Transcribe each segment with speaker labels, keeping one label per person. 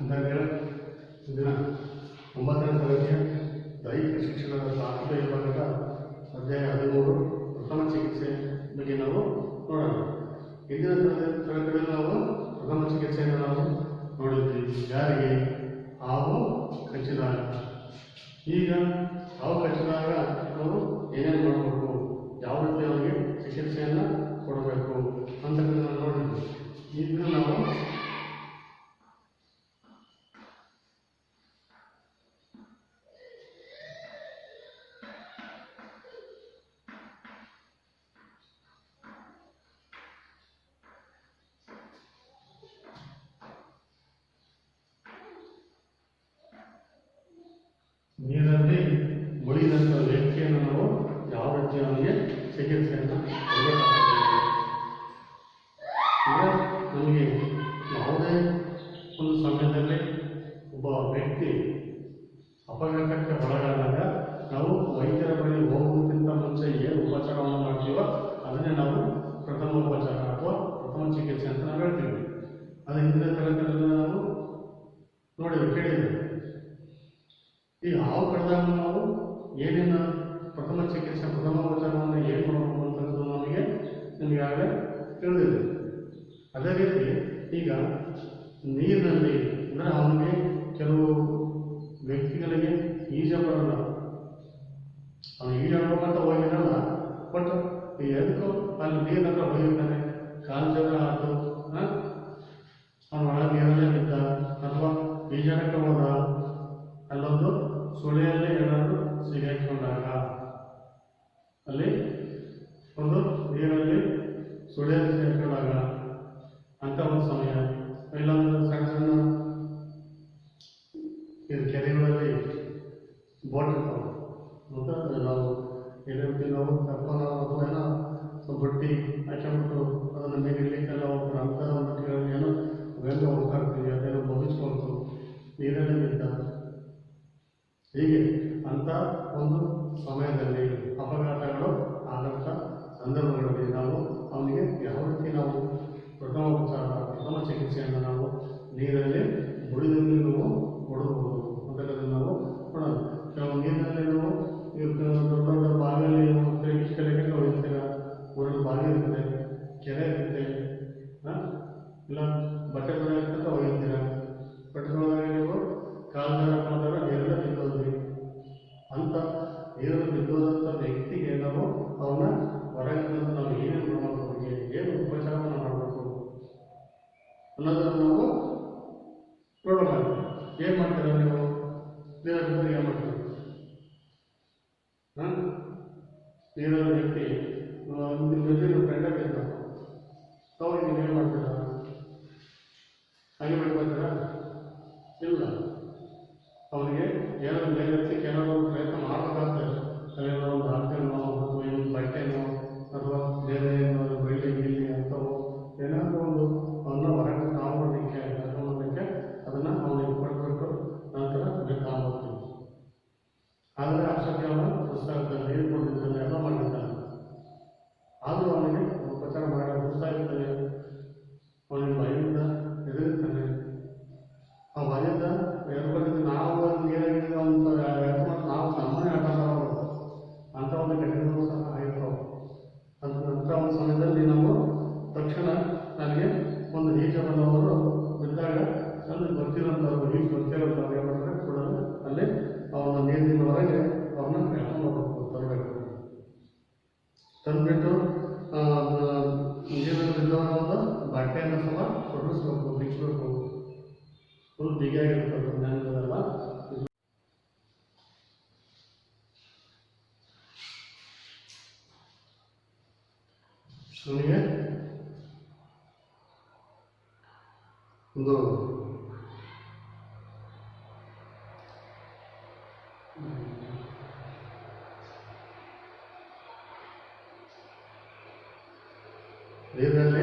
Speaker 1: ಅಂದಾಗ ದಿನ 9ನೇ ತರಗತಿಯ ದೈಹಿಕ ಶಿಕ್ಷಣದ ತಾಂತ್ರಿಕ ವಿಭಾಗದ ಅಧ್ಯಾಯ 13 ಪ್ರಥಮ ಚಿಕಿತ್ಸೆ ಬಗ್ಗೆ ನಾವು ನೋಡೋಣ. ಹಿಂದಿನ ತರಗತಿಯಲ್ಲಿ ನಾವು ಪ್ರಥಮ ಚಿಕಿತ್ಸೆಯನ್ನು ನಾವು ನೋಡಿದ್ವಿ. ಯಾರಿಗೆ ಹಾವು ಕಚ್ಚಿದಾಗ. ಈಗ ಹಾವು ಕಚ್ಚಿದಾಗ ನಾವು ಏನೇನು ಮಾಡಬೇಕು, ಯಾವ ರೀತಿ ಅವರಿಗೆ ಚಿಕಿತ್ಸೆಯನ್ನು ಕೊಡಬೇಕು ಅಂತಕ್ಕಂಥ ನೋಡಿದ್ವಿ. ಈಗ ನಾವು ನೀರಲ್ಲಿ ಮುಳುಗಿದಂಥ ವ್ಯಕ್ತಿಯನ್ನು ನಾವು ಯಾವ ರೀತಿ ಅವನಿಗೆ ಚಿಕಿತ್ಸೆಯನ್ನು ಕೊಡಬೇಕಾಗ್ತದೆ. ಈಗ ನಮಗೆ ಯಾವುದೇ ಒಂದು ಸಮಯದಲ್ಲಿ ಒಬ್ಬ ವ್ಯಕ್ತಿ ಅಪಘಾತಕ್ಕೆ ಒಳಗಾದಾಗ ನಾವು ವೈದ್ಯರ ಬಳಿ ಹೋಗುವುದಕ್ಕಿಂತ ಮುಂಚೆ ಏನು ಉಪಚಾರವನ್ನು ಮಾಡ್ತೀವೋ ಅದನ್ನೇ ನಾವು ಪ್ರಥಮ ಉಪಚಾರ ಅಥವಾ ಪ್ರಥಮ ಚಿಕಿತ್ಸೆ ಅಂತ ನಾವು ಹೇಳ್ತೀವಿ. ಅದು ಹಿಂದಿನ ತರಗತಿಯಲ್ಲಿ ನಾವು ನೋಡಿದ್ವಿ, ಕೇಳಿದ್ವಿ. ಈ ಹಾವು ಕಡಿದಾಗ ನಾವು ಏನೇನು ಪ್ರಥಮ ಚಿಕಿತ್ಸೆ ಪ್ರಥಮ ಉಪಚಾರವನ್ನು ಏನು ಮಾಡಬೇಕು ಅಂತಕ್ಕಂಥದ್ದು ನಿಮಗಾಗಲೇ ತಿಳಿದಿದೆ. ಅದೇ ರೀತಿ ಈಗ ನೀರಿನಲ್ಲಿ ಅಂದರೆ ಅವನಿಗೆ ಕೆಲವು ವ್ಯಕ್ತಿಗಳಿಗೆ ಈಜ ಬರಲ್ಲ, ಅವನು ಈಜಾಡ್ಬೇಕಂತ ಹೋಗಿರಲ್ಲ, ಬಟ್ ಎದಕ್ಕೂ ಅಲ್ಲಿ ನೀರಿನ ಹತ್ರ ಹೋಗಿರ್ತಾನೆ, ಕಾಲು ಜನ ಆಯ್ತು, ಅವನ ಒಳಗೆ ನೀರಲ್ಲೇ ಬಿದ್ದ ಅಥವಾ ಈಜಾಡಕ್ಕೆ ಹೋದ, ಅಲ್ಲೊಂದು ಸುಳಿಯಲ್ಲಿ ಏನಾದರೂ ಸಿಗಾಕೊಂಡಾಗ, ಅಲ್ಲಿ ಒಂದು ನೀರಲ್ಲಿ ಸುಳಿಯಲ್ಲಿ ಸಿಗಾಕೊಂಡಾಗ ಅಂತ ಒಂದು ಸಮಯ, ಇಲ್ಲಾಂದ್ರೆ ಸಣ್ಣ ಸಣ್ಣ ಇದು ಕೆರೆಗಳಲ್ಲಿ ಬೋಟ್ ಇರ್ತಾವೆ ಮತ್ತು ನಾವು ಏನಂತೀವಿ ನಾವು ಕರ್ಕೊಂಡು ಅಥವಾ ಏನೋ ಬುಟ್ಟಿ ಹಾಕೊಂಡ್ಬಿಟ್ಟು ಅದನ್ನು ಮೇಲಿಡ್ಲಿಕ್ಕೆಲ್ಲ ಹೋಗ್ತಾರೆ. ಅಂಥ ಬಟ್ಟೆಗಳಲ್ಲಿ ಏನೋ ಅವೆಲ್ಲ ಹೋಗ್ತಾ ಇರ್ತೀವಿ, ಅದೇನೋ ಬಗಿಸ್ಕೊಳ್ತು ನೀರಲ್ಲೇ ಬಿದ್ದ. ಹೀಗೆ ಅಂಥ ಒಂದು ಸಮಯದಲ್ಲಿ ಅಪಘಾತಗಳು ಆದಂಥ ಸಂದರ್ಭಗಳಲ್ಲಿ ನಾವು ಅವನಿಗೆ ಯಾವ ರೀತಿ ನಾವು ಪ್ರಥಮ ಉಪಚಾರ ಪ್ರಥಮ ಚಿಕಿತ್ಸೆಯನ್ನು ನಾವು ನೀರಲ್ಲಿ ಮುಳುಗಿದಲ್ಲಿ ನಾವು ಕೊಡಬಹುದು ಅಂತಕ್ಕಂಥದ್ದು ನಾವು ನೋಡೋಣ. ಕೆಲವು ನೀರಿನಲ್ಲಿ ನಾವು ದೊಡ್ಡ ದೊಡ್ಡ ಬಾವಿಯಲ್ಲಿ ಹೋಗ್ತೇವೆ, ಇಷ್ಟು ಕಡೆಗೆ ಹೋಗ್ತೀರಾ, ಊರಲ್ಲಿ ಬಾವಿ ಇರುತ್ತೆ, ಕೆರೆ ಇರುತ್ತೆ, ಇಲ್ಲ ಬಟ್ಟೆ ತೊಳೆಯಕ್ಕಂತ ಹೋಗಿರ್ತೀರ, ಬಟ್ಟೆ ತೊಳೆದಾಗ ನೀವು ಕಾಲು ಜನ ಕಾಲ್ದಾರ ನೀರೆಲ್ಲ ಬಿದ್ದೋದ್ರಿ. ಅಂಥ ನೀರಲ್ಲಿ ಬಿದ್ದೋದಂಥ ವ್ಯಕ್ತಿಗೆ ನಾವು ಅವನ್ನ ಹೊರಗೆ ನಾವು ಏನೇನು ಮಾಡಬೇಕು, ಬಗ್ಗೆ ಏನು ಉಪಚಾರವನ್ನು ಮಾಡಬೇಕು ಅನ್ನೋದನ್ನು ನಾವು ನೋಡೋಣ. ಏನು ಮಾಡ್ತೀರ ನೀವು ನೀರಲ್ಲಿ ಏನು ಮಾಡ್ತೀರ? ನೀರಲ್ಲಿ ವ್ಯಕ್ತಿ ನಿಮ್ಮ ಜೊತೆ ನೀವು ಫ್ರೆಂಡಾಗಿ ಇರ್ತಾರೆ, ಅವಾಗ ನೀವು ಏನು ಮಾಡ್ತೀರ? ಹಾಗೆ ಮಾಡ್ಕೊಳ್ತೀರಾ? ಇಲ್ಲ, ಅವನಿಗೆ ಏನಾದ್ರು ಬೇರೆ ವ್ಯಕ್ತಿಗೆ ಏನಾದ್ರು ಒಂದು ಪ್ರಯತ್ನ ಮಾಡಬೇಕಾಗ್ತದೆ. ಅಲ್ಲೇನೋ ಒಂದು ಹಾಕ್ತೇನೋ ಅಥವಾ ಏನು ಬಟ್ಟೆನೋ ಅಥವಾ ಬೇರೆ ಏನಾದ್ರು ಬೆಳ್ಳಿ ಗಿಲ್ಲಿ ಅಂಥವು ಏನಾದರೂ ಒಂದು ಅವನ್ನ ಹೊರಗೆ ತಗೊಂಡ್ಬರ್ಲಿಕ್ಕೆ ಕರ್ಕೊಂಡ್ಬರ್ಲಿಕ್ಕೆ ಅದನ್ನು ಅವನಿಗೆ ಕೊಟ್ಬಿಟ್ಟು ನಂತರ ತಗೊಂಡ್ಬರ್ತೀವಿ. ಆದರೆ ಅಷ್ಟೊತ್ತಿಗೆ ಅವನು ಸುಸ್ತಾಗ್ತಾನೆ, ನೀರು ಕೊಟ್ಟಿರ್ತಾನೆ, ಎಲ್ಲ ಮಾಡಿರ್ತಾನೆ. ಆದರೂ ಅವನಿಗೆ ಉಪಚಾರ ಮಾಡೋ ಸುಸ್ತಾಗಿರ್ತಾನೆ, ಅವನಿಗೆ ಭಯದಿಂದ ಎದುರಿರ್ತಾನೆ. ಆ ಭಯದ ಎದುರ್ಕೊಂಡಿದ್ದು ನಾವು ನೀರಾಗಿದ್ದೀವಿ ಅಂತ ಎದ್ಕೊಂಡು ನಾವು ನಮ್ಮನ್ನೇ ಆಟ ಆಡೋದು ಅಂಥ ಒಂದು ಘಟನೆಗಳು ಸಹ ಆಗಿರ್ತಾವೆ. ಅಂಥ ಒಂದು ಸಮಯದಲ್ಲಿ ನಾವು ತಕ್ಷಣ ನನಗೆ ಒಂದು ಈಜ ಬಂದವರು ಬಿದ್ದಾಗ ಅಲ್ಲಿ ಗೊತ್ತಿರೋಂಥವ್ರು ಈಜು ಗೊತ್ತಿರೋಂಥವ್ರು ಏನು ಮಾಡ್ತಾರೆ ಕೂಡ ಅಲ್ಲಿ ಅವನ ನೀರಿನ ಹೊರಗೆ ಅವ್ರನ್ನ ಕರ್ಕೊಂಡು ಹೋಗ್ಬೇಕು, ತರಬೇಕು. ತಂದುಬಿಟ್ಟು ನೀರಲ್ಲಿ ಬಿದ್ದವರ ಒಂದು ಬಟ್ಟೆಯನ್ನು ಸಹ ಹೊರಡಿಸ್ಬೇಕು, ಬಿಚ್ಚಬೇಕು. ಫುಲ್ ಬಿಗಿಯಾಗಿರ್ತದೆ ಜ್ಞಾನಗಳೆಲ್ಲ. ಅವನಿಗೆ ಒಂದು ನೀರಿನಲ್ಲಿ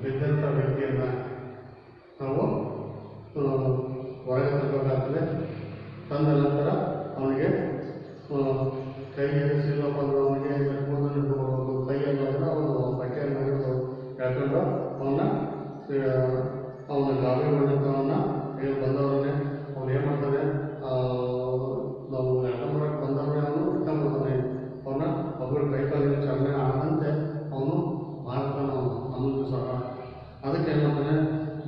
Speaker 1: ಬಿದ್ದಂಥ ವ್ಯಕ್ತಿಯನ್ನು ನಾವು ಹೊರಗೆ ತರಬೇಕಾಗ್ತದೆ. ತಂದ ನಂತರ ಅವನಿಗೆ ಕೈಗೆ ಸಿಲ್ಲಪ್ಪ ಅಂದ್ರೆ ಅವನಿಗೆ ಕೂದಲು ಕೈಯನ್ನು ಅವನು ಬಟ್ಟೆಯನ್ನು ಹೇಳ್ಕೊಂಡು ಅವನ ಗಾಳಿ ಹೊಡೆದವನ್ನ ಏನು ಬಂದವರನ್ನೇ ಅವ್ನು ಏನು ಮಾಡ್ತಾನೆ, ನಾವು ಎಳ್ಕೊಂಬರಕ್ಕೆ ಬಂದವರೇ ಅವನು ಇಟ್ಕೊಂಡ್ಬಿಡ್ತಾನೆ. ಅವನ್ನ ಒಬ್ಬರು ಕೈಕಾಲಿನ ಚಾಲನೆ ಆದಂತೆ ಅವನು ಮಾಡ್ತಾನೆ. ಅವನು ನಮಗೂ ಸಹ ಅದಕ್ಕೆ ಏನು ಮಾಡ್ತಾನೆ,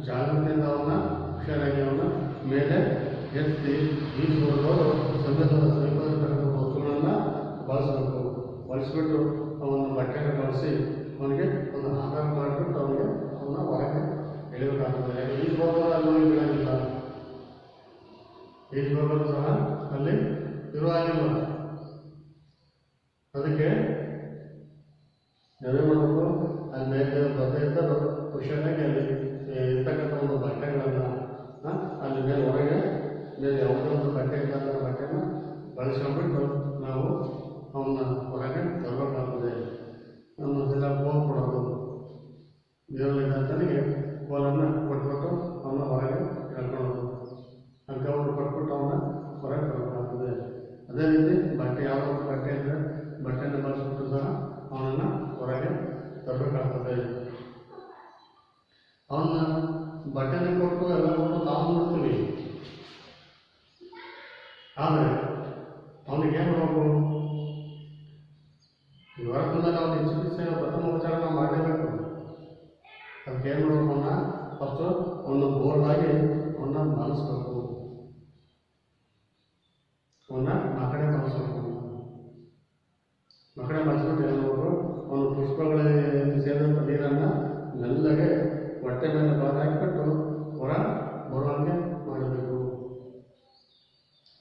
Speaker 1: ಜಾಗೃತಿಯಿಂದ ಅವನ್ನ ಹುಷಾರಾಗಿ ಅವನ್ನ ಮೇಲೆ ಎತ್ತಿ ಈಜುವವರು ಸಮೀಪದಲ್ಲಿರ್ತಕ್ಕಂಥ ವಸ್ತುಗಳನ್ನು ಬಳಸಬೇಕು. ಬಳಸಿಬಿಟ್ಟು ಅವನ ಬಟ್ಟೆನ ಬಳಸಿ ಅವನಿಗೆ ಒಂದು ಆಧಾರ ಮಾಡಿಬಿಟ್ಟು ಅವನಿಗೆ ಅವನ್ನ ಹೊರಗೆ ಎಳೆಯಬೇಕಾಗ್ತದೆ. ಈಜುವವರು ಅಲ್ಲಿ ಬೀಳಂಗಿಲ್ಲ, ಈಜುವವರು ಸಹ ಅಲ್ಲಿ ಇರುವಾಗಿಲ್ಲ. ಅದಕ್ಕೆ ನಾವೇ ಮಾಡಬೇಕು, ಅಲ್ಲಿ ಮೇಲೆ ಬರ್ತಾ ಇದ್ದರು ಹುಷಾರಾಗಿ ಅಲ್ಲಿ ಇರ್ತಕ್ಕಂಥ ಒಂದು ಬಟ್ಟೆಗಳನ್ನು ಅಲ್ಲಿ ಮೇಲೆ ಹೊರಗೆ ಮೇಲೆ ಯಾವುದೋ ಒಂದು ಬಟ್ಟೆ ಇಲ್ಲದ ಬಟ್ಟೆನ ಬಳಸ್ಕೊಂಡ್ಬಿಟ್ಟು ನಾವು ಅವನ್ನ ಹೊರಗೆ ತರಬೇಕಾಗ್ತದೆ. ನಮ್ಮದೆಲ್ಲ ಕೋಲ್ ಕೊಡೋದು, ದೇವರಿಗೆ ಕೋಲನ್ನು ಕೊಟ್ಬಿಟ್ಟು ಅವನ್ನ ಹೊರಗೆ ಎಳ್ಕೊಳ್ಳೋದು, ಹಗ್ಗ ಅವರು ಕೊಟ್ಬಿಟ್ಟು ಅವನ್ನ ಹೊರಗೆ ತರಬೇಕಾಗ್ತದೆ. ಅದೇ ರೀತಿ ಬಟ್ಟೆ ಯಾವುದೋ ಒಂದು ಬಟ್ಟೆ ಇದ್ದರೆ ಬಟ್ಟೆನ ಬಳಸ್ಬಿಟ್ಟು ಸಹ ಅವನನ್ನು ಹೊರಗೆ ತರಬೇಕಾಗ್ತದೆ. ಅವನ್ನ ಬಟ್ಟೆನ ಕೊಟ್ಟು ಎಲ್ಲ ಕೊಟ್ಟು ನಾವು ನೋಡ್ತೀವಿ, ಆದರೆ ಅವನಿಗೆ ಏನು ಮಾಡಬೇಕು, ಹೊರತ ಮೇಲೆ ಅವನಿಗೆ ಚಿಕಿತ್ಸೆ ಪ್ರಥಮ ಉಪಚಾರ ನಾವು ಮಾಡಲೇಬೇಕು. ಅದಕ್ಕೆ ಏನು ಮಾಡಬೇಕು, ಅವನ್ನ ಫಸ್ಟು ಅವನ್ನ ಬೋರ್ಡಾಗಿ ಅವನ್ನ ಮನಸ್ಬೇಕು, ಅವನ್ನ ಮಕಡೆ ಮನಸ್ಬೇಕು. ಮಕಡೆ ಮನಸ್ಬಿಟ್ಟು ಏನು ಮಾಡಬೇಕು, ಅವನು ಪುಷ್ಪಗಳಲ್ಲಿ ಸೇರಿದಂಥ ನೀರನ್ನು ಮೆಲ್ಲಗೆ ಹೊಟ್ಟೆ ಮೇಲೆ ಭಾರ ಹಾಕಿಬಿಟ್ಟು ಹೊರ ಬರುವಂಗೆ ಮಾಡಬೇಕು.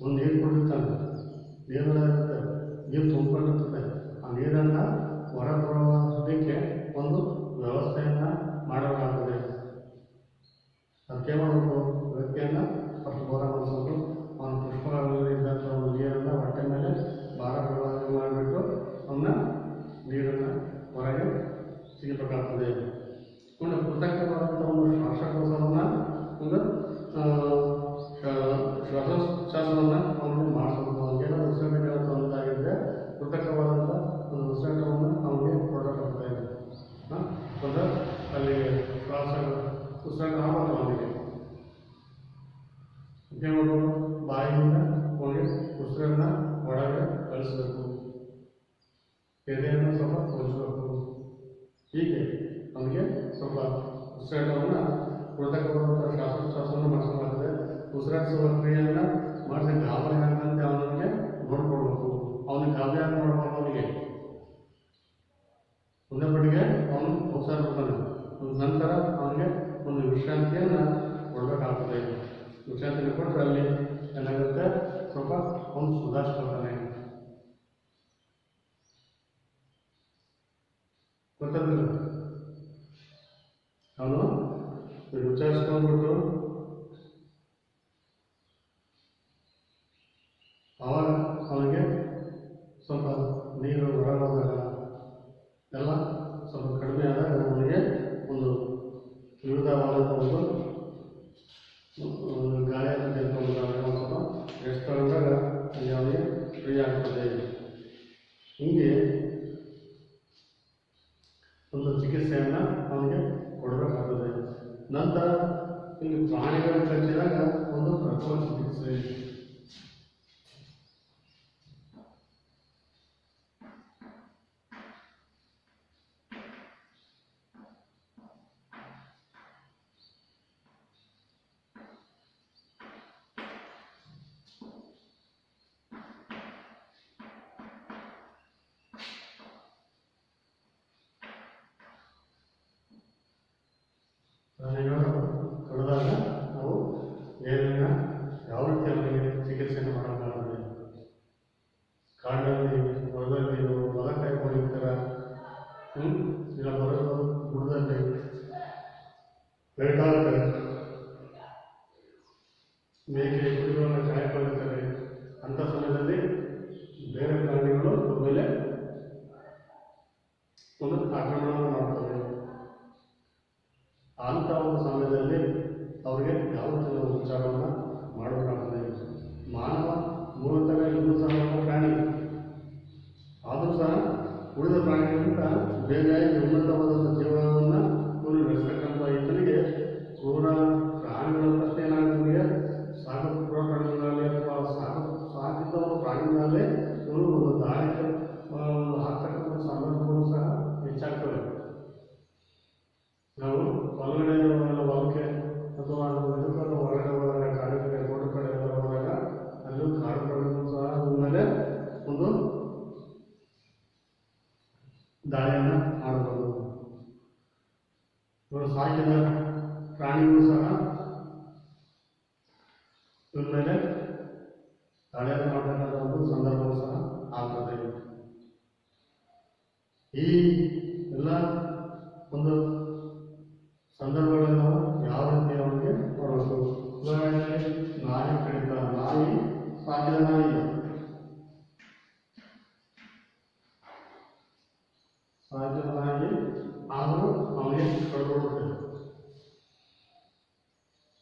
Speaker 1: ಒಂದು ನೀರು ಕುಡಿತಾನೆ, ನೀರಿರುತ್ತೆ, ನೀರು ತುಂಬಿಕೊಂಡಿರ್ತದೆ. ಆ ನೀರನ್ನು ಹೊರ ಬರೋದಕ್ಕೆ ಒಂದು ವ್ಯವಸ್ಥೆಯನ್ನು ಮಾಡಬೇಕಾಗ್ತದೆ. ಅದಕ್ಕೆ ಮಾಡಬೇಕು, ವ್ಯಕ್ತಿಯನ್ನು ಫಸ್ಟ್ ಬೋರ ಮಾಡಿಸೋದು, ಅವನ ಪುಷ್ಪಗಳಲ್ಲಿ ಇದ್ದಂಥ ಒಂದು ನೀರನ್ನು ಹೊಟ್ಟೆ ಮೇಲೆ ಭಾರ ಬರುವಂಗೆ ಮಾಡಿಬಿಟ್ಟು ಅವನ್ನ ನೀರನ್ನು ಹೊರಗೆ ಸಿಗಬೇಕಾಗ್ತದೆ. ಒಂದು ಕೃತಜ್ಞವಾದಂಥ ಒಂದು ಶ್ವಾಸಕೋಶವನ್ನು ಒಂದು ಶ್ವಾಸೋಚ್ಛ್ವಾಸವನ್ನು ಅವನಿಗೆ ಮಾಡಿಸಬೇಕು. ಅವನಿಗೇನೋ ಉಸಿರಾಟಗಳ ತೊಂದರೆಯಾಗಿದ್ದರೆ ಕೃತಜ್ಞವಾದಂಥ ಒಂದು ಉಸಿರಾಟವನ್ನು ಅವನಿಗೆ ಕೊಡಬೇಕಾಗ್ತದೆ. ಒಂದು ಅಲ್ಲಿ ಉಸಿರಾಟ ಆಗಬೇಕು ಅವನಿಗೆ. ಏನು ಬಾಯಿಯಿಂದ ಅವನಿಗೆ ಉಸಿರನ್ನು ಒಳಗೆ ಕಳಿಸಬೇಕು, ಎದೆಯನ್ನು ಸ್ವಲ್ಪ ತೋರಿಸಬೇಕು. ಹೀಗೆ ಅವನಿಗೆ ಸ್ವಲ್ಪ ಉಸಿರಾಟವನ್ನು ಕೃತಜ್ಞವಾದಂಥ ಶ್ವಾಸೋಚ್ಛ್ವಾಸವನ್ನು ಮಾಡಿಸಬೇಕಾಗ್ತದೆ. ಉಸಿರಾಟಿಸುವ ಕ್ರಿಯೆಯನ್ನು ಮಾಡಿಸಿ ಗಾಬರಿ ಆಗದಂತೆ ಅವನಿಗೆ ನೋಡ್ಕೊಳ್ಬೇಕು. ಅವನಿಗೆ ಗಾಬರಿ ಆಗಿ ನೋಡ್ಬೇಕು. ಅವನಿಗೆ ಒಂದೇ ಪಟ್ಟಿಗೆ ಅವನು ಹೋಗ್ಸಾಡ್ತಾನೆ. ನಂತರ ಅವನಿಗೆ ಒಂದು ವಿಶ್ರಾಂತಿಯನ್ನು ಕೊಡಬೇಕಾಗ್ತದೆ. ವಿಶ್ರಾಂತಿಯನ್ನು ಕೊಟ್ಟರೆ ಅಲ್ಲಿ ಏನಾಗುತ್ತೆ, ಸ್ವಲ್ಪ ಅವನು ಸುಧಾರಿಸ್ಕೊಳ್ತಾನೆ. ಗೊತ್ತಿಲ್ಲ, ಅವನು ವಿಚಾರಿಸ್ಕೊಂಡ್ಬಿಟ್ಟು ಆವಾಗ ಅವನಿಗೆ ಸ್ವಲ್ಪ ನೀರು ಹೊರಗೋದಾಗ ಎಲ್ಲ ಸ್ವಲ್ಪ ಕಡಿಮೆ ಆದಾಗ ಅವನಿಗೆ ಒಂದು ವಿವಿಧವಾದಂಥ ಒಂದು ಗಾಳಿಯನ್ನು ತೆಗೆದುಕೊಂಡಾಗ ಒಂದು ಸ್ವಲ್ಪ ರೆಸ್ಟ್ ತಗೊಂಡಾಗ ಅಲ್ಲಿ ಅವನಿಗೆ ಫ್ರೀ ಆಗ್ತದೆ. ಹೀಗೆ ಒಂದು ಚಿಕಿತ್ಸೆಯನ್ನು ಅವನಿಗೆ ಕೊಡಬೇಕಾಗ್ತದೆ. ನಂತರ ಇಲ್ಲಿ ಪ್ರಾಣಿಗಳನ್ನು ಕಚ್ಚಿದಾಗ ಒಂದು ಪ್ರಥಮ ಚಿಕಿತ್ಸೆ. ಪ್ರಾಣಿಗಳು ಕಡಿದಾಗ ನಾವು ಏನೇನ ಯಾವ ರೀತಿ ಅವರಿಗೆ ಚಿಕಿತ್ಸೆಯನ್ನು ಮಾಡೋಕ್ಕಾಗ್ತದೆ. ಕಾಡಲ್ಲಿ ಹೊರದಲ್ಲಿ ಹೊಲ ಕಾಯ್ಕೊಂಡಿರ್ತಾರ, ಇಲ್ಲ ಬರೋದು ಗುಡದಲ್ಲಿ ಬೆಳಗಾಗುತ್ತೆ, ಮೇಕೆ ಕುರಿಗಳನ್ನು ಕಾಯ್ಕೊಂಡಿರ್ತಾರೆ. ಅಂಥ ಸಮಯದಲ್ಲಿ ಬೇರೆ ಪ್ರಾಣಿಗಳು ಅವ್ರ ಮೇಲೆ ಒಂದು ಆಕ್ರಮಣವನ್ನು ಮಾಡ್ತವೆ. ಅಂಥ ಒಂದು ಸಮಯದಲ್ಲಿ ಅವರಿಗೆ ಯಾವ ಥರದ ಉಪಚಾರವನ್ನು ಮಾಡಬೇಕಾಗ್ತದೆ. ಮಾನವ ಮೂಲತಃ ಇನ್ನೂ ಸಹ ಒಂದು ಪ್ರಾಣಿ, ಆದರೂ ಸಹ ಉಳಿದ ಪ್ರಾಣಿಗಳಿಂದ ಬೇರೆಯಾಗಿ ಉನ್ನತವಾದಂಥ ಜೀವನವನ್ನು ನಡೆಸ್ತಕ್ಕಂಥ ಈತನಿಗೆ ಕ್ರೂರ ಪ್ರಾಣಿಗಳ ಪ್ರಶ್ನೆ ಏನಾಗುತ್ತೆ,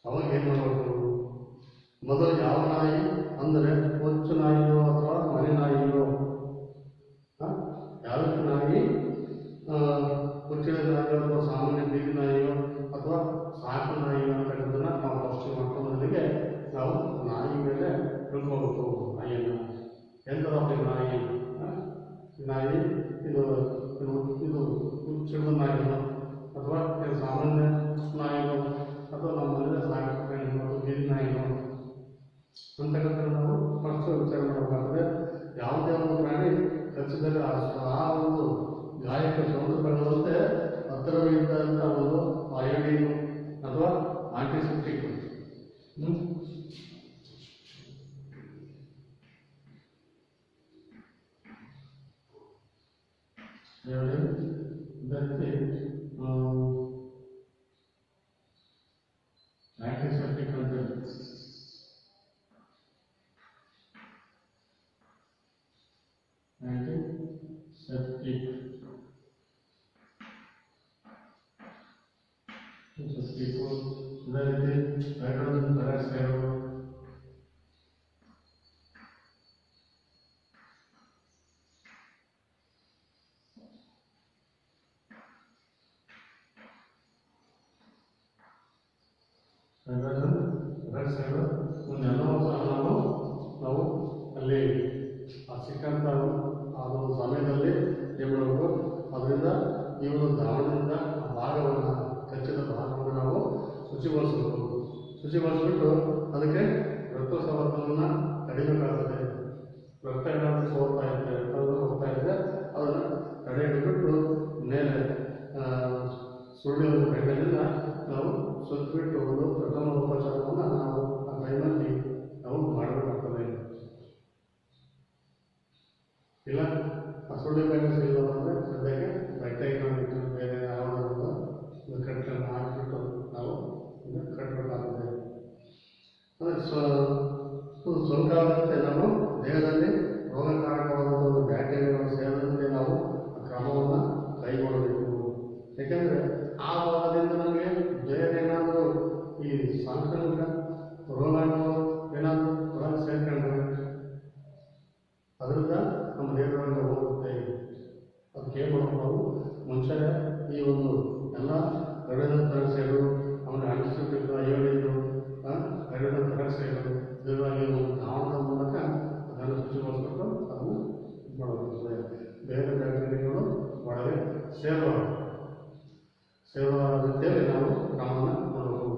Speaker 1: ಅವಾಗ ಏನು ಮಾಡಬೇಕು? ಮೊದಲು ಯಾವ ನಾಯಿ ಅಂದರೆ ಕೊಚ್ಚು ನಾಯಿಯೋ ಅಥವಾ ಮನೆ ನಾಯಿಯೋ, ಯಾವ ನಾಯಿ ಕೊಚ್ಚಿದ ನಾಯಿಯೋ ಅಥವಾ ಸಾಮಾನ್ಯ ಬೀದಿ ನಾಯಿಯೋ ಅಥವಾ ಸಾಕು ನಾಯಿಯೋ ಅಂತಕ್ಕಂಥದ್ದನ್ನ ನಾವು ಫಸ್ಟ್ ಮಾಡ್ಕೊಂಡಲ್ಲಿಗೆ ನಾವು ನಾಯಿ ಮೇಲೆ ತಿಳ್ಕೋಬೇಕು. ನಾಯಿಯನ್ನು ಎಂಥದ್ದು ನಾಯಿ? ನಾಯಿ ಇದು ಇದು ಚಿಡಿದ ನಾಯಿನೋ ಅಥವಾ ಸಾಮಾನ್ಯ ನಾಯಿನೋ ಅಥವಾ ನಮ್ಮ ಮನೆಯ ಸಾಕು ನಾಯಿನೋ ಅಥವಾ ಬೀದಿ ನಾಯಿನೋ ಅಂತಕ್ಕಂಥ ನಾವು ಫಸ್ಟ್ ವಿಚಾರ ಮಾಡಬೇಕಾದ್ರೆ ಯಾವುದೇ ಒಂದು ಪ್ರಾಣಿ ಕಚ್ಚಿದಾಗ ಆ ಒಂದು ಗಾಯಕ್ಕೆ ಸೋಂಕು ಬರುವಂತೆ ಹತ್ತಿರವಿದ್ದಂಥ ಒಂದು ಅಯೋಡಿನ್ ಅಥವಾ ಆಂಟಿಸೆಪ್ಟಿಕ್ ಆಂಟಿಸೆಪ್ಟಿಕ್ ಅಂತ ಆಂಟಿಸೆಪ್ಟಿಕ್ ಅದೇ ರೀತಿ ಹೈಡ್ರೋಜನ್ ಪೆರಾಕ್ಸೈಡ್ ಇವನ್ನೆಲ್ಲವೂ ಸಹ ನಾವು ಅಲ್ಲಿ ಸಿಕ್ಕಂಥ ಅದು ಸಮಯದಲ್ಲಿ ಏನು ಮಾಡಬೇಕು? ಅದರಿಂದ ಈ ಒಂದು ದ್ರಾವಣದಿಂದ ಆ ಭಾಗವನ್ನು ಕಚ್ಚಿದ ಭಾಗವನ್ನು ನಾವು ಶುಚಿಗೊಳಿಸಬೇಕು. ಶುಚಿಗೊಳಿಸ್ಬಿಟ್ಟು ಅದಕ್ಕೆ ರಕ್ತಸ್ರಾವವನ್ನು ತಡಿಬೇಕಾಗ್ತದೆ. ರಕ್ತ ಏನಾದರೂ ಸೋರ್ತಾ ಇದ್ದರೆ ರಕ್ತ ಹೋಗ್ತಾ ಇದ್ದರೆ ಅದನ್ನು ತಡೆ ಹಿಡಿದ್ಬಿಟ್ಟು ಮೇಲೆ ಸುಳ್ಳಿ ಒಂದು ಬೆಣ್ಣೆಯಿಂದ ನಾವು ಸುತ್ತಬಿಟ್ಟು ಒಂದು ಪ್ರಥಮ ಉಪಚಾರವನ್ನು ನಾವು ಆ ಟೈಮಲ್ಲಿ ನಾವು ಮಾಡಬೇಕಾಗ್ತದೆ. ಇಲ್ಲ ಆ ಸುಳ್ಳಿ ಬೆಣ್ಣೆ ಸಿಗೋದು ಅಂದರೆ ಸದ್ಯಕ್ಕೆ ಬಟ್ಟೆಗೆ ಬೇರೆ ಯಾವುದಾದ್ರು ಕಟ್ಟನ್ನು ಹಾಕಿಬಿಟ್ಟು ನಾವು ಕಟ್ಟಬೇಕಾಗ್ತದೆ. ಅಂದರೆ ಸ್ವಲ್ಪ ಆದಂತೆ ನಾವು ದೇಹದಲ್ಲಿ ರೋಗಕಾರಕವಾದ ಒಂದು ಬ್ಯಾಕ್ಟೀರಿಯಾಗಳು ಸೇರಿದಂತೆ ನಾವು ಆ ಕ್ರಮವನ್ನು ಕೈಗೊಳ್ಳಬೇಕು. ಏಕೆಂದರೆ ಆ ಭಾಗದಿಂದ ನಮಗೆ ಬೇರೆ ಏನಾದರೂ ಈ ಸಾಂಕ್ರಾಮಿಕ ರೋಗಾಣುಗಳು ಏನಾದರೂ ಒಳಗೆ ಸೇರ್ಕೊಂಡ್ರೆ ಅದರಿಂದ ನಮ್ಮ ದೇಹದೊಳಗೆ ಹೋಗುತ್ತೆ. ಅದಕ್ಕೆ ಏನು ಮಾಡಬೇಕು? ನಾವು ಮುಂಚೆ ಈ ಒಂದು ಎಲ್ಲ ಹೈಡ್ರೋಜನ್ ಪೆರಾಕ್ಸೈಡು ಆಮೇಲೆ ಆಂಟಿಸೆಪ್ಟಿಕ್ ಅಯೋಡಿನು ಹೈಡ್ರೋಜನ್ ಪೆರಾಕ್ಸೈಡು ಇದರಲ್ಲಿ ಒಂದು ದ್ರಾವಣದ ಮೂಲಕ ಅದನ್ನು ಶುಚಿಗೊಳಿಸ್ಬಿಟ್ಟು ಅದನ್ನು ಇದು ಮಾಡಬೇಕಾಗ್ತದೆ. ಬೇರೆ ಬ್ಯಾಕ್ಟೀರಿಯಾಗಳು ಒಳಗೆ ಸೇರುವ ರೀತಿಯಲ್ಲಿ ನಾವು ಕ್ರಮವನ್ನು ಮಾಡಬೇಕು.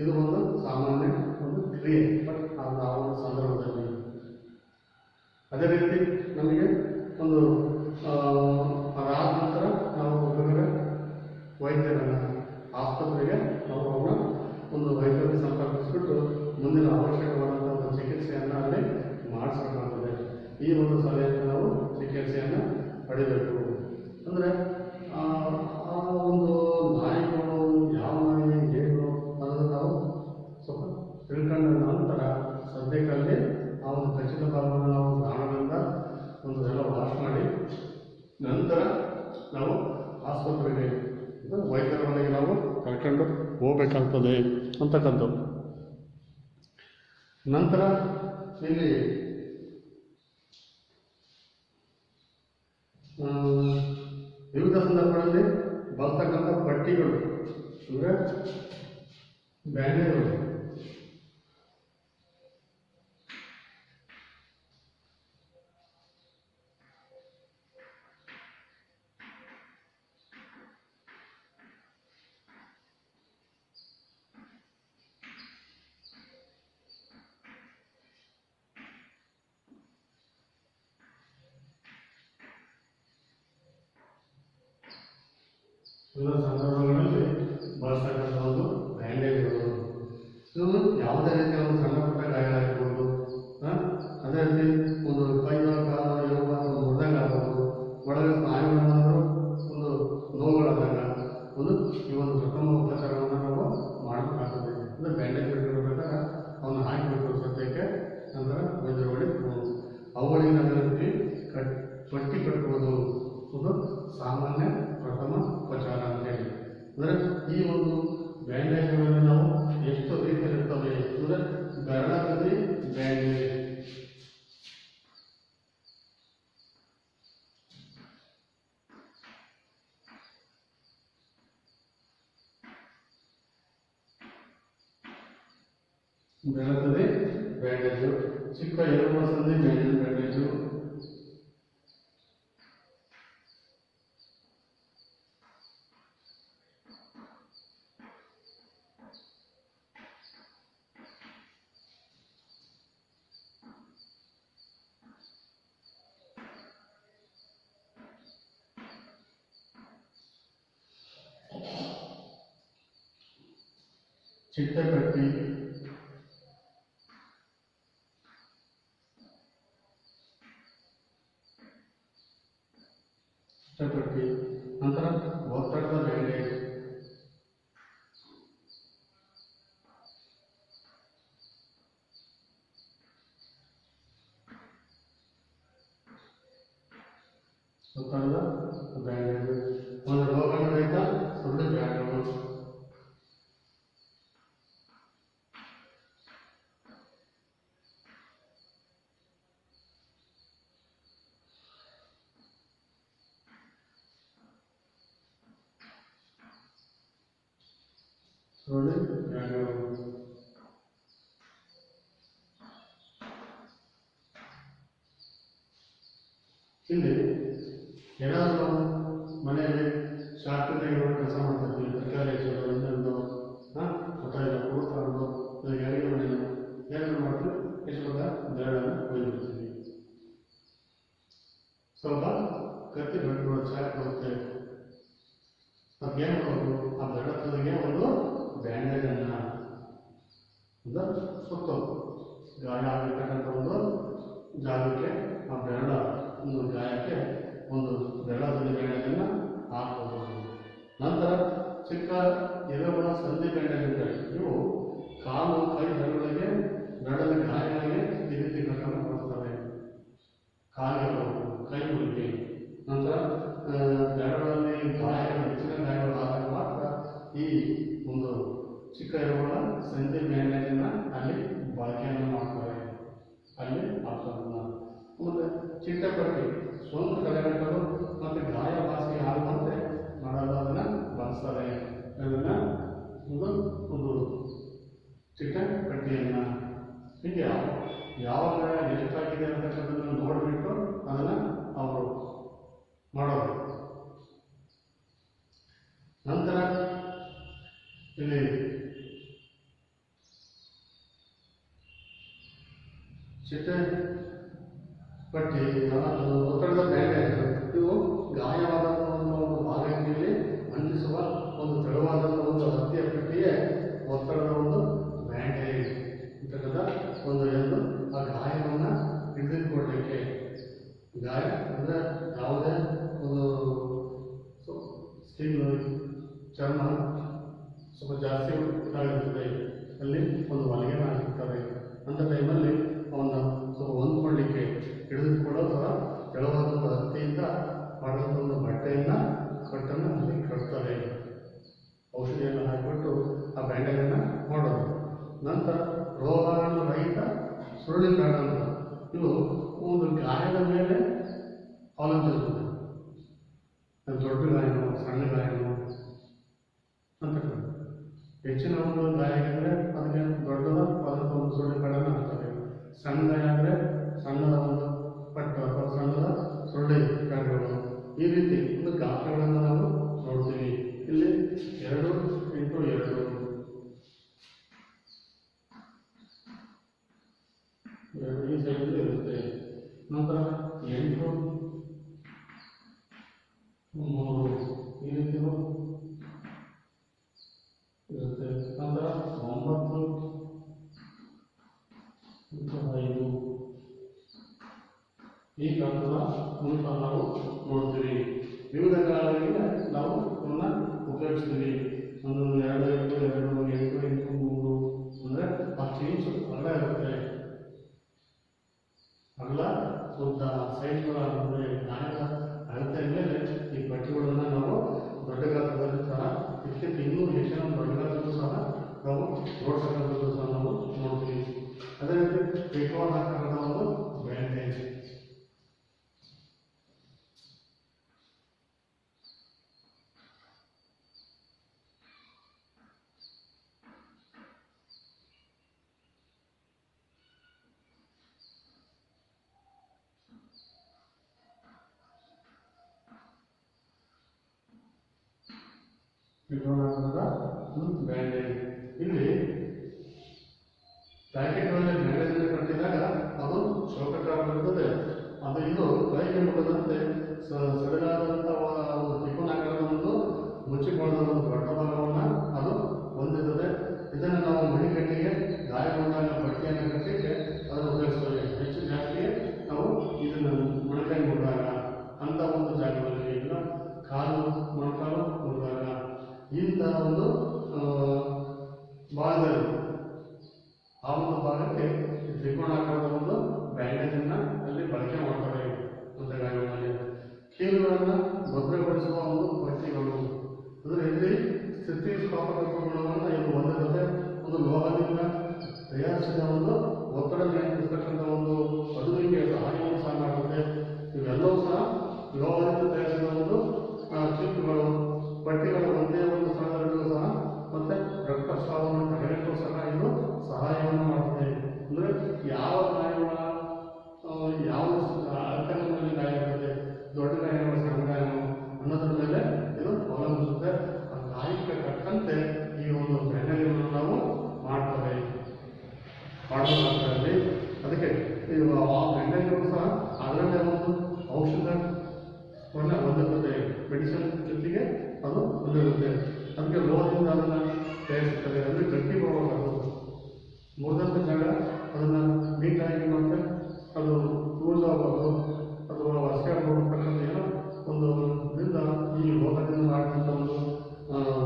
Speaker 1: ಇದು ಒಂದು ಸಾಮಾನ್ಯ ಒಂದು ಕ್ರಿಯೆ, ಬಟ್ ಆ ಒಂದು ಸಂದರ್ಭದಲ್ಲಿ. ಅದೇ ರೀತಿ ನಮಗೆ ಒಂದು ಅದಾದ ನಂತರ ನಾವು ಬೇರೆ ವೈದ್ಯರನ್ನು ಆಸ್ಪತ್ರೆಗೆ ನಾವು ಅವನ್ನ ಒಂದು ವೈದ್ಯರಿಗೆ ಸಂಪರ್ಕಿಸ್ಬಿಟ್ಟು ಮುಂದಿನ ಅವಶ್ಯಕವಾದಂಥ ಒಂದು ಚಿಕಿತ್ಸೆಯನ್ನು ಅಲ್ಲಿ ಮಾಡಿಸಬೇಕಾಗ್ತದೆ. ಈ ಒಂದು ಸಲಹೆಯನ್ನು ನಾವು ಚಿಕಿತ್ಸೆಯನ್ನು ಪಡಿಬೇಕು. ಅಂದರೆ ಆ ಒಂದು ನಾಯಿಗಳು ಯಾವ ನಾಯಿ ಏನು ಅನ್ನೋದು ನಾವು ಸ್ವಲ್ಪ ತಿಳ್ಕೊಂಡ ನಂತರ ಸದ್ಯಕ್ಕಲ್ಲಿ ಆ ಒಂದು ಕಚ್ಚಿದ ಭಾಗವನ್ನು ನಾವು ದ್ರಾವಣದಿಂದ ಒಂದು ಎಲ್ಲ ವಾಶ್ ಮಾಡಿ ನಂತರ ನಾವು ಆಸ್ಪತ್ರೆಗೆ ವೈದ್ಯರ ಮನೆಗೆ ನಾವು ಕರ್ಕೊಂಡು ಹೋಗಬೇಕಾಗ್ತದೆ ಅಂತಕ್ಕಂಥದ್ದು. ನಂತರ ಇಲ್ಲಿ ವಿವಿಧ ಸಂದರ್ಭಗಳಲ್ಲಿ ಬಳಸ್ತಕ್ಕಂಥ ಪಟ್ಟಿಗಳು ಅಂದರೆ ಬ್ಯಾಂಡೇಜ್ಗಳು. ಸಂದರ್ಭಗಳಲ್ಲಿ ಬಳಸ್ತಕ್ಕಂಥ ಒಂದು ಬ್ಯಾಂಡೇಜ್ಗಳು. ಇದು ಯಾವುದೇ ರೀತಿಯ ಒಂದು ಸಣ್ಣ ಪುಟ್ಟ ಗಾಯಗಳಾಗಿರ್ಬೋದು, ಅದೇ ರೀತಿ ಒಂದು ಕೈಯೋ ಕಾಲೋ ಯೋಗ ಮುರಿದಂಗೆ ಆಗ್ಬೋದು, ಒಳಗೆ ಸ್ನಾಯುಗಳೇನಾದರೂ ಒಂದು ನೋವುಗಳಾದಾಗ ಒಂದು ಈ ಒಂದು ಪ್ರಥಮ ಉಪಚಾರವನ್ನು ನಾವು ಮಾಡಬೇಕಾಗ್ತದೆ. ಅಂದರೆ ಬ್ಯಾಂಡೇಜ್ ಬಿಟ್ಟಿರ್ಬೇಕಾದ್ರೆ ಅವನ್ನ ಹಾಕಿಬಿಟ್ಟು ಸದ್ಯಕ್ಕೆ ನಂತರ ವೈದ್ಯರು ಬಳಿ ಅವುಗಳಿಗೆ ಅದರಲ್ಲಿ ಪಟ್ಟಿ ಕಟ್ಟುವುದು ಒಂದು ಸಾಮಾನ್ಯ ಪ್ರಥಮ ಉಪಚಾರ ಅಂತೇಳಿ. ಅಂದರೆ ಈ ಒಂದು ಬೆಳತದೆ ಬ್ಯಾಂಡೇಜು, ಚಿಕ್ಕ ಎಲುಬು ಸಂಧಿ ಬ್ಯಾಂಡೇಜು, ಚಿಟ್ಟಪಟ್ಟಿ, ಚಿಟ್ಟಪಟ್ಟಿ, ನಂತರ ಒತ್ತಡದ ಬ್ಯಾಂಡೇಜ್, ಒತ್ತಡದ ಬ್ಯಾಂಡೇಜ್, ಒಂದು ರೋಗಾಣುರಹಿತ ಸುಳ್ಳು ಬ್ಯಾಂಡೇಜ್, ಸುಳ್ಳು ಬ್ಯಾಂಡೇಜ್. ಇಲ್ಲಿ ಏನಾದರೂ ಮನೆಯಲ್ಲಿ ಶಾಸ್ತ್ರದಲ್ಲಿರುವ ಕೆಲಸ ಮಾಡ್ತಿರ್ತೀವಿ, ತರಕಾರಿ ಹೆಚ್ಚೋದು ಇನ್ನೊಂದು ಗೊತ್ತಾಗಿಲ್ಲ ಕೂತ್ಕೊಂಡು ಅಡುಗೆ ಮನೆಯನ್ನು ಏನಾದ್ರು ಮಾಡ್ತೀವಿ, ಎಷ್ಟು ಬೆರಳನ್ನು ಕೊಯ್ದುಬಿಡ್ತೀವಿ. ಸ್ವಲ್ಪ ಕತ್ತಿ ಬೆಳ್ಕೊಳ್ಳೋ ಚಾಕ್ ಬರುತ್ತೆ, ಅದಕ್ಕೇನು ಮಾಡೋದು, ಆ ಬೆರಳಕ್ಕೆ ಒಂದು ಬ್ಯಾಂಡೇಜನ್ನು ಸುತ್ತು ಗಾಯ ಆಗಿರ್ತಕ್ಕಂಥ ಒಂದು ಜಾಗಕ್ಕೆ ಆ ಬೆರಳ ಒಂದು ಗಾಯಕ್ಕೆ ಒಂದು ಬೆರಳದಲ್ಲಿ ಬ್ಯಾಂಡೇಜನ್ನು ಹಾಕಬಹುದು. ನಂತರ ಚಿಕ್ಕ ಎಲುಬುಗಳ ಸಂಧಿ ಬ್ಯಾಂಡೇಜ್ ಇರ್ತವೆ, ಇವು ಕಾಲು ಕೈ ಬೆರಳಿಗೆ ಬೆರಳದ ಗಾಯಗಳಿಗೆ ಈ ರೀತಿ ಕಟ್ಟನ್ನು ಕೊಡ್ತವೆ. ಕಾಲಿಗೆ ಕೈ ಮುರಿಕೆ, ನಂತರ ಬೆರಳಲ್ಲಿ ಗಾಯಗಳು ಹೆಚ್ಚಿನ ಗಾಯಗಳಾದಾಗ ಮಾತ್ರ ಈ ಒಂದು ಚಿಕ್ಕ ಎಲುಬುಗಳ ಸಂಧಿ ಬ್ಯಾಂಡೇಜನ್ನು ಅಲ್ಲಿ ಬಳಕೆಯನ್ನು ಮಾಡ್ತಾರೆ, ಅಲ್ಲಿ ಹಾಕ್ತಾರೆ. ಮತ್ತು ಚಿಟ್ಟಪಟ್ಟಿ ಸ್ವಂತ ತಡೆಗಟ್ಟಲು ಮತ್ತು ಗಾಯ ವಾಸಿ ಆಗುವಂತೆ ಮಾಡಲು ಅದನ್ನು ಬಳಸ್ತಾರೆ. ಅದನ್ನು ಒಂದು ಚಿಟ್ಟಪಟ್ಟಿಯನ್ನು ಹೀಗೆ ಯಾವಾಗ ಎಷ್ಟಾಗಿದೆ ಅಂತಕ್ಕಂಥದ್ದನ್ನು ನೋಡಿಬಿಟ್ಟು ಅದನ್ನು ಅವರು ಮಾಡೋದು. ನಂತರ ಇಲ್ಲಿ ಚಿಟ್ಟಪಟ್ಟಿ ಒತ್ತಡದ ಬ್ಯಾಂಡೇಜ್, ಇವು ಗಾಯವಾದ ಒಂದು ಭಾಗಕ್ಕೆ ಅಂಟಿಸುವ ಒಂದು ತೆಳುವಾದ ಒಂದು ಹತ್ತಿಯ ಪಟ್ಟಿಯೇ ಒತ್ತಡದ ಒಂದು ಬ್ಯಾಂಡೇಜ್ ಅಂತಕ್ಕಂಥ ಒಂದು ಎಂದು ಆ ಗಾಯವನ್ನು ಹಿಡಿದುಕೊಳ್ಳಲಿಕ್ಕೆ. ಗಾಯ ಅಂದರೆ ಯಾವುದೇ ಒಂದು ಸ್ಕಿನ್ ಚರ್ಮ ಸ್ವಲ್ಪ ಜಾಸ್ತಿ ಆಗಿರ್ತದೆ, ಅಲ್ಲಿ ಒಂದು ಹೊಲಿಗೆನ ಹಾಕಿರ್ತಾರೆ. ಅಂಥ ಟೈಮಲ್ಲಿ ಅವನ್ನ ಸ್ವಲ್ಪ ಹೊಂದ್ಕೊಳ್ಳಿಕ್ಕೆ ಹಿಡಿದುಕೊಳ್ಳೋ ಸಹ ತೆಳುವಾದ ಒಂದು ಹತ್ತಿಯಿಂದ ಮಾಡಿದಂಥ ಒಂದು ಬಟ್ಟೆಯನ್ನು ಕಟ್ಟನ್ನು ಅಲ್ಲಿ ಕಟ್ತಾರೆ, ಔಷಧಿಯನ್ನು ಹಾಕಿಬಿಟ್ಟು ಆ ಬ್ಯಾಂಡೇಜನ್ನು ಮಾಡೋದು. ನಂತರ ರೋಗಾಣುರಹಿತ ಸುರುಳಿ ಬ್ಯಾಂಡ್ ಅಂತ, ಇವು ಒಂದು ಗಾಯದ ಮೇಲೆ ಅವಲಂಬಿಸಿರ್ತದೆ, ದೊಡ್ಡ ಗಾಯನೋ ಸಣ್ಣ ಗಾಯನೋ ಅಂತ. ಹೆಚ್ಚಿನ ಒಂದು ಗಾಯ ಆಗಿದ್ರೆ ಅದಕ್ಕೆ ದೊಡ್ಡದ ಆದಂಥ ಒಂದು ಸುರುಳಿ ಬ್ಯಾಂಡನ್ನು ಹಾಕ್ತಾರೆ. ಸಣ್ಣ ಗಾಯ ಆದರೆ ಸಣ್ಣದ ಒಂದು ಪಟ್ಟು ಅಥವಾ ಸಣ್ಣದ ಸುರುಳಿ ಬ್ಯಾಂಡ್ಗಳು, ಈ ರೀತಿ ಒಂದು ಗಾತ್ರಗಳನ್ನು ನಾವು ನೋಡ್ತೀವಿ. ಇಲ್ಲಿ 2x2 ಈ ಸೈಡಲ್ಲಿ ಇರುತ್ತೆ. ನಂತರ 8x3 ಈ ರೀತಿ ಇರುತ್ತೆ. ನಂತರ 9x5 ಈ ಗಾತ್ರದ ಮೂಲಕ ನಾವು ನೋಡ್ತೀವಿ. ವಿವಿಧ ಕಾಲಗಳಿಗೆ ನಾವು ಇವನ್ನ ಉಪಯೋಗಿಸ್ತೀವಿ. ಒಂದು 2x2 ಅಂದರೆ 10 ಇಂಚು ಅಗಲ ಇರುತ್ತೆ. ಅಗಲ ಉದ್ದ ಸೈಜ್ಗಳ ಗಾಯದ ಅಳತೆ ಮೇಲೆ ಈ ಪಟ್ಟಿಗಳನ್ನು ನಾವು ದೊಡ್ಡ ಗಾತ್ರದಲ್ಲಿ ಸಹ ಇದಕ್ಕೆ ಇನ್ನೂ ಹೆಚ್ಚಿನ ದೊಡ್ಡ ಗಾತ್ರದ್ದು ಸಹ ನಾವು ನೋಡ್ತಕ್ಕಂಥದ್ದು ಸಹ ನಾವು ನೋಡ್ತೀವಿ. ಅದೇ ರೀತಿ ತ್ರಿಕೋನಾಕಾರದ ಒಂದು ಬ್ಯಾಂಡೇಜ್, ತ್ರಿಕೋನಾಕಾರದ ಬ್ಯಾಂಡೇಜ್. ಇಲ್ಲಿ ಪ್ಯಾಕೆಟ್ಗಳಲ್ಲಿ ಬ್ಯಾಂಡೇಜ್ ಕಟ್ಟಿದಾಗ ಅದು ಚೌಕಟ್ಟಾಗಿರುತ್ತದೆ. ಅದು ಇದು ಕೈಗೆ ಮುಟ್ಟದಂತೆ ಸಡಿಲಾದಂಥ ಒಂದು ತ್ರಿಕೋನಾಕಾರದ ಒಂದು ಮುಚ್ಚಿಕೊಳ್ಳದ ಒಂದು ದೊಡ್ಡ ಭಾಗವನ್ನು ಅದು ಹೊಂದಿರುತ್ತದೆ. ಇದನ್ನು ನಾವು ಮಣಿಕಟ್ಟಿಗೆ ಗಾಯಗೊಂಡಾಗ ಬಟ್ಟೆಯನ್ನು ಕಟ್ಟಲಿಕ್ಕೆ ಅದನ್ನು ಉಪಯೋಗಿಸ್ತೇವೆ. ಹೆಚ್ಚು ಜಾಸ್ತಿ ನಾವು ಇದನ್ನು ಮೊಣಕೈ ಮುರಿದಾಗ ಅಂಥ ಒಂದು ಜಾಗದಲ್ಲಿ ಇಲ್ಲ, ಕಾಲು ಮೊಣಕಾಲು ಮುರಿದಾಗ ಇಂತಹ ಒಂದು ಭಾಗದಲ್ಲಿ ಆ ಒಂದು ಭಾಗಕ್ಕೆ ತ್ರಿಕೋನಾಕಾರದ ಒಂದು ಬ್ಯಾಂಡೇಜನ್ನು ಅಲ್ಲಿ ಬಳಕೆ ಮಾಡ್ತಾರೆ. ಅಂತ ಗಾಯಗಳಲ್ಲಿ ಕೀಲುಗಳನ್ನು ಭದ್ರಗೊಳಿಸುವ ಒಂದು ಪಟ್ಟಿಗಳು ಅಂದರೆ ಇಲ್ಲಿ ಸ್ಥಿತಿಸ್ಥಾಪಕ ಗುಣವನ್ನು ಇದು ಹೊಂದಿರುತ್ತೆ. ಒಂದು ಲೋಹದಿಂದ ತಯಾರಿಸಿದ ಒಂದು ಒತ್ತಡ ನಿಯಂತ್ರಿಸತಕ್ಕಂಥ ಒಂದು ಅದುವಿಗೆ ಸಹಾಯವನ್ನು ಸಹ ಮಾಡುತ್ತೆ. ಇವೆಲ್ಲವೂ ಸಹ ಲೋಹದಿಂದ ತಯಾರಿಸಿದ ಒಂದು ಚಿಪ್ಪುಗಳು, ಪಟ್ಟಿಗಳ ಒಂದೇ ಒಂದು ಸ್ಥಳದಲ್ಲೂ ಸಹ ಮತ್ತು ರಕ್ತಸ್ರಾವವನ್ನು ತಡೆಗಟ್ಟಲು ಸಹ ಇದು ಸಹಾಯವನ್ನು ಮಾಡುತ್ತೆ. ಅಂದರೆ ಯಾವ ಗಾಯಗಳ ಯಾವ ಅಂಕಣದಲ್ಲಿ ಗಾಯ ಇರುತ್ತೆ, ದೊಡ್ಡ ಗಾಯಗಳು ಸಣ್ಣ ಗಾಯಗಳು ಅನ್ನೋದ್ರ ಮೇಲೆ ಇದು ಅವಲಂಬಿಸುತ್ತೆ. ಆ ಗಾಯಕ್ಕೆ ತಕ್ಕಂತೆ ಈ ಒಂದು ಬ್ಯಾಂಡೇಜನ್ನು ನಾವು ಮಾಡ್ತಾರೆ ಮಾಡಬೇಕಾಗ್ತದೆ. ಅದಕ್ಕೆ ಆ ಬ್ಯಾಂಡೇಜ್ಗಳು ಸಹ ಅದರಲ್ಲೇ ಒಂದು ಔಷಧವನ್ನು ಹೊಂದಿರುತ್ತದೆ, ಮೆಡಿಸಿನ್ ಜೊತೆಗೆ ಅದು ಹೊಂದಿರುತ್ತೆ. ಅದಕ್ಕೆ ಲೋಹದಿಂದ ಅದನ್ನು ತಯಾರಿಸುತ್ತದೆ. ಅಂದರೆ ಗಟ್ಟಿ ಬರಬೇಕು, ಮುರಿದಂಥ ಜಾಗ ಅದನ್ನು ನೀಟಾಗಿ ಮತ್ತೆ ಅದು ಲೂಸ್ ಆಗಬಾರ್ದು ಅಥವಾ ಹೊಸ ಹೋಗ್ತಕ್ಕಂಥ ಏನೋ ಒಂದು ಇದರಿಂದ ಈ ಲೋಹದಿಂದ ಮಾಡಿದಂಥ ಒಂದು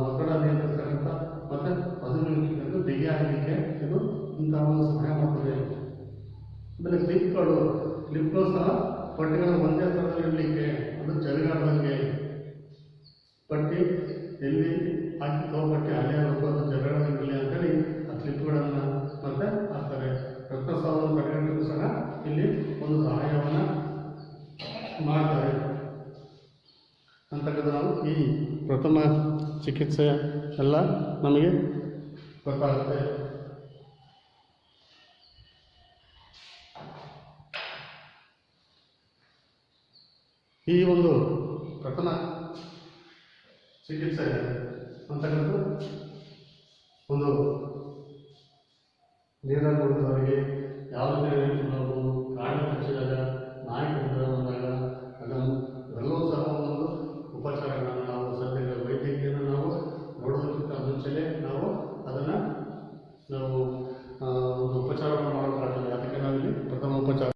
Speaker 1: ಒತ್ತಡ ನಿಯಂತ್ರಿಸ್ತಕ್ಕಂಥ ಮತ್ತು ಅದು ಬಿಗಿಯಾಗಲಿಕ್ಕೆ ಇದು ಇಂಥ ಒಂದು ಸಹಾಯ ಮಾಡ್ತದೆ. ಆಮೇಲೆ ಕ್ಲಿಪ್ಗಳು ಸಹ ಪಟ್ಟಿಗಳ ಒಂದೇ ಸ್ಥಳದಲ್ಲಿ ಇರಲಿಕ್ಕೆ ಅದು ಜರುಗಾಡದಂಗೆ ಪಟ್ಟಿ ಎಲ್ಲಿ ಹಾಕಿ ಪಟ್ಟಿ ಅಲ್ಲೇ ಆಗಬೇಕು, ಅದು ಜರುಗಾಡದಂಗಿಲ್ಲ ಅಂತೇಳಿ ಆ ಕ್ಲಿಪ್ಗಳನ್ನು ಮತ್ತೆ ಹಾಕ್ತಾರೆ. ರಕ್ತಸ್ರಾವವನ್ನು ತಡೆಗಟ್ಟಲು ಸಹ ಇಲ್ಲಿ ಒಂದು ಸಹಾಯವನ್ನು ಮಾಡ್ತಾರೆ ಅಂತಕ್ಕಂಥ ನಾವು ಈ ಪ್ರಥಮ ಚಿಕಿತ್ಸೆ ಎಲ್ಲ ನಮಗೆ ಗೊತ್ತಾಗುತ್ತೆ. ಈ ಒಂದು ಪ್ರಥಮ ಚಿಕಿತ್ಸೆ ಅಂತಕ್ಕಂಥದ್ದು ಒಂದು ನೀರಲ್ಲಿ ಹೊಡೆದವರಿಗೆ ಯಾವ ರೀತಿ ಮಾಡ್ಬೋದು, ಕಾಡು ಕಚ್ಚಿದಾಗ, ನಾಯಿ ಕಚ್ಚಿದಾಗ ಬಂದಾಗ ಅದನ್ನು ಎಲ್ಲವೂ ಸಹ ಒಂದು ಉಪಚಾರಗಳನ್ನು ನಾವು ಸದ್ಯದ ವೈದ್ಯಕೀಯನ ನಾವು ನೋಡೋದಕ್ಕಿಂತ ಮುಂಚೆಯೇ ನಾವು ಅದನ್ನು ನಾವು ಒಂದು ಉಪಚಾರವನ್ನು ಮಾಡೋಕ್ಕಾಗಲ್ಲ. ಅದಕ್ಕೆ ನಾವಿಲ್ಲಿ ಪ್ರಥಮ ಉಪಚಾರ